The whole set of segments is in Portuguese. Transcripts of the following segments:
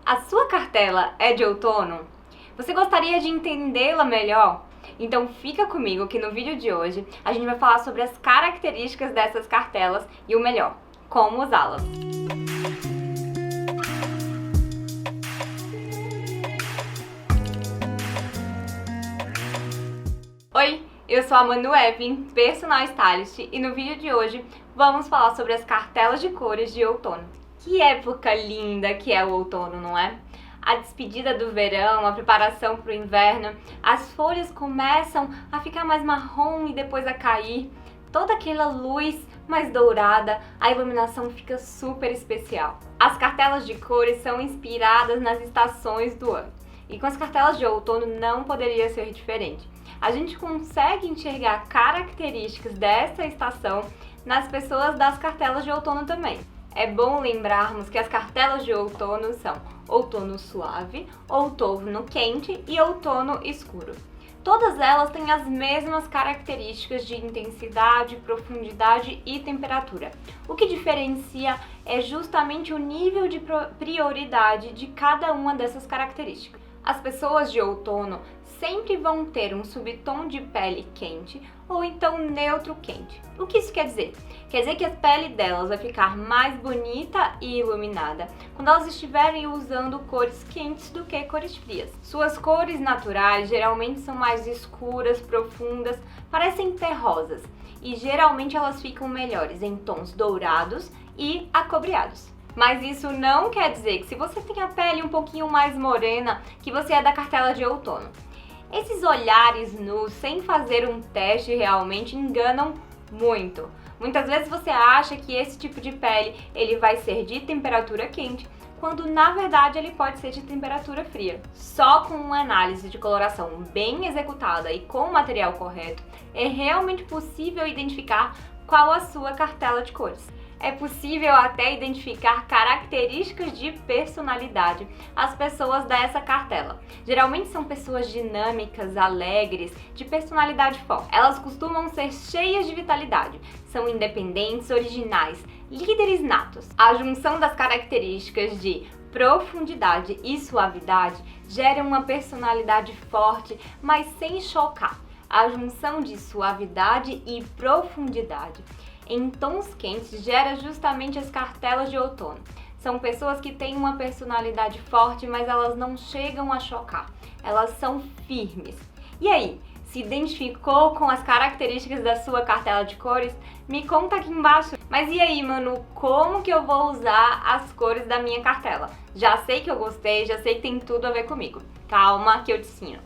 A sua cartela é de outono? Você gostaria de entendê-la melhor? Então fica comigo que no vídeo de hoje a gente vai falar sobre as características dessas cartelas e o melhor, como usá-las. Oi, eu sou a Manu Evin, personal stylist, e no vídeo de hoje vamos falar sobre as cartelas de cores de outono. Que época linda que é o outono, não é? A despedida do verão, a preparação para o inverno, as folhas começam a ficar mais marrom e depois a cair, toda aquela luz mais dourada, a iluminação fica super especial. As cartelas de cores são inspiradas nas estações do ano, e com as cartelas de outono não poderia ser diferente. A gente consegue enxergar características dessa estação nas pessoas das cartelas de outono também. É bom lembrarmos que as cartelas de outono são outono suave, outono quente e outono escuro. Todas elas têm as mesmas características de intensidade, profundidade e temperatura. O que diferencia é justamente o nível de prioridade de cada uma dessas características. As pessoas de outono sempre vão ter um subtom de pele quente ou então neutro quente. O que isso quer dizer? Quer dizer que a pele delas vai ficar mais bonita e iluminada quando elas estiverem usando cores quentes do que cores frias. Suas cores naturais geralmente são mais escuras, profundas, parecem terrosas e geralmente elas ficam melhores em tons dourados e acobreados. Mas isso não quer dizer que se você tem a pele um pouquinho mais morena, que você é da cartela de outono. Esses olhares nus, sem fazer um teste, realmente enganam muito. Muitas vezes você acha que esse tipo de pele ele vai ser de temperatura quente, quando na verdade ele pode ser de temperatura fria. Só com uma análise de coloração bem executada e com o material correto, é realmente possível identificar qual a sua cartela de cores. É possível até identificar características de personalidade as pessoas dessa cartela. Geralmente são pessoas dinâmicas, alegres, de personalidade forte. Elas costumam ser cheias de vitalidade, são independentes, originais, líderes natos. A junção das características de profundidade e suavidade gera uma personalidade forte, mas sem chocar. A junção de suavidade e profundidade em tons quentes gera justamente as cartelas de outono. São pessoas que têm uma personalidade forte, mas elas não chegam a chocar. Elas são firmes. E aí, se identificou com as características da sua cartela de cores? Me conta aqui embaixo. Mas e aí, Manu, como que eu vou usar as cores da minha cartela? Já sei que eu gostei, já sei que tem tudo a ver comigo. Calma que eu te ensino.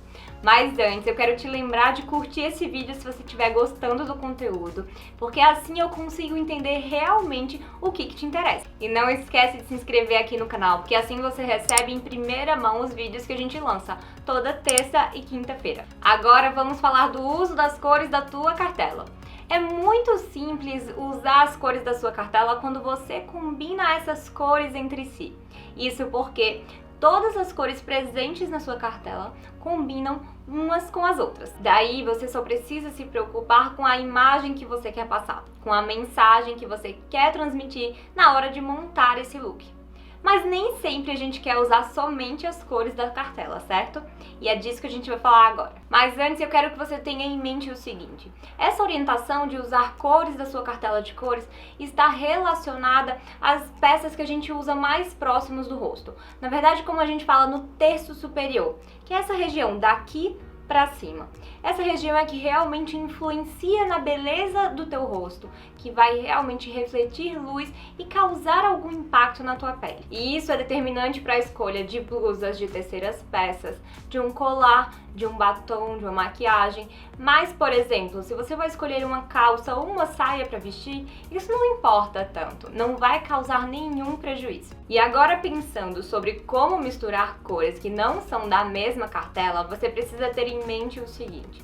Mas antes, eu quero te lembrar de curtir esse vídeo se você estiver gostando do conteúdo, porque assim eu consigo entender realmente o que te interessa. E não esquece de se inscrever aqui no canal, porque assim você recebe em primeira mão os vídeos que a gente lança toda terça e quinta-feira. Agora vamos falar do uso das cores da tua cartela. É muito simples usar as cores da sua cartela quando você combina essas cores entre si. Isso porque todas as cores presentes na sua cartela combinam umas com as outras. Daí você só precisa se preocupar com a imagem que você quer passar, com a mensagem que você quer transmitir na hora de montar esse look. Mas nem sempre a gente quer usar somente as cores da cartela, certo? E é disso que a gente vai falar agora. Mas antes eu quero que você tenha em mente o seguinte: essa orientação de usar cores da sua cartela de cores está relacionada às peças que a gente usa mais próximos do rosto. Na verdade, como a gente fala no terço superior, que é essa região daqui para cima. Essa região é que realmente influencia na beleza do teu rosto, que vai realmente refletir luz e causar algum impacto na tua pele. E isso é determinante para a escolha de blusas de terceiras peças, de um colar, de um batom, de uma maquiagem. Mas, por exemplo, se você vai escolher uma calça ou uma saia para vestir, isso não importa tanto, não vai causar nenhum prejuízo. E agora, pensando sobre como misturar cores que não são da mesma cartela, você precisa ter em mente o seguinte: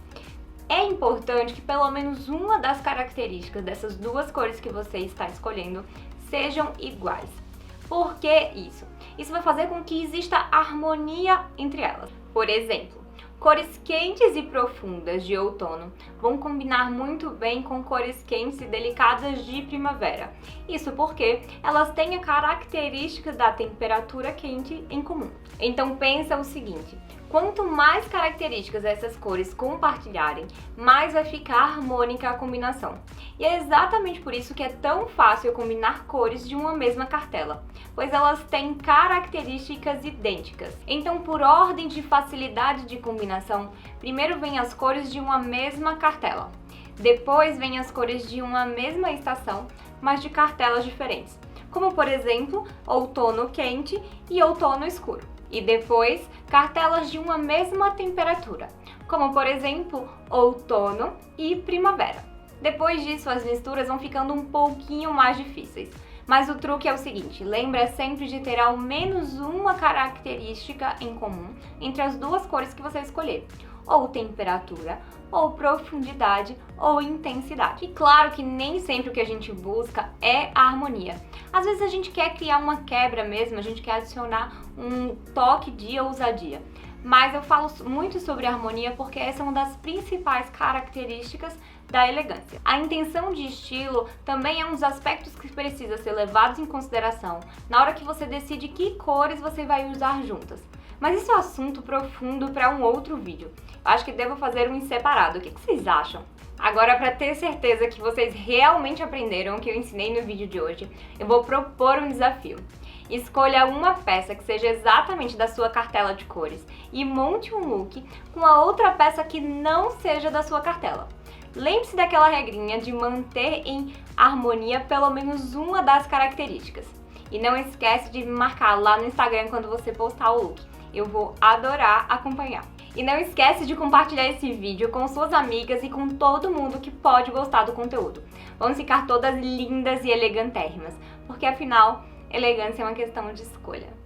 é importante que pelo menos uma das características dessas duas cores que você está escolhendo sejam iguais. Por que isso? Isso vai fazer com que exista harmonia entre elas. Por exemplo, Cores quentes e profundas de outono vão combinar muito bem com cores quentes e delicadas de primavera. Isso porque elas têm a característica da temperatura quente em comum. Então pensa o seguinte: quanto mais características essas cores compartilharem, mais vai ficar harmônica a combinação. E é exatamente por isso que é tão fácil combinar cores de uma mesma cartela, pois elas têm características idênticas. Então, por ordem de facilidade de combinação, primeiro vem as cores de uma mesma cartela. Depois vem as cores de uma mesma estação, mas de cartelas diferentes, como por exemplo, outono quente e outono escuro. E depois, cartelas de uma mesma temperatura, como por exemplo, outono e primavera. Depois disso, as misturas vão ficando um pouquinho mais difíceis. Mas o truque é o seguinte: lembra sempre de ter ao menos uma característica em comum entre as duas cores que você escolher, ou temperatura, ou profundidade, ou intensidade. E claro que nem sempre o que a gente busca é a harmonia. Às vezes a gente quer criar uma quebra mesmo, a gente quer adicionar um toque de ousadia. Mas eu falo muito sobre harmonia porque essa é uma das principais características da elegância. A intenção de estilo também é um dos aspectos que precisa ser levados em consideração na hora que você decide que cores você vai usar juntas. Mas isso é um assunto profundo para um outro vídeo. Eu acho que devo fazer um em separado. O que vocês acham? Agora, para ter certeza que vocês realmente aprenderam o que eu ensinei no vídeo de hoje, eu vou propor um desafio. Escolha uma peça que seja exatamente da sua cartela de cores e monte um look com a outra peça que não seja da sua cartela. Lembre-se daquela regrinha de manter em harmonia pelo menos uma das características. E não esquece de me marcar lá no Instagram quando você postar o look. Eu vou adorar acompanhar. E não esquece de compartilhar esse vídeo com suas amigas e com todo mundo que pode gostar do conteúdo. Vamos ficar todas lindas e elegantérrimas, porque afinal, elegância é uma questão de escolha.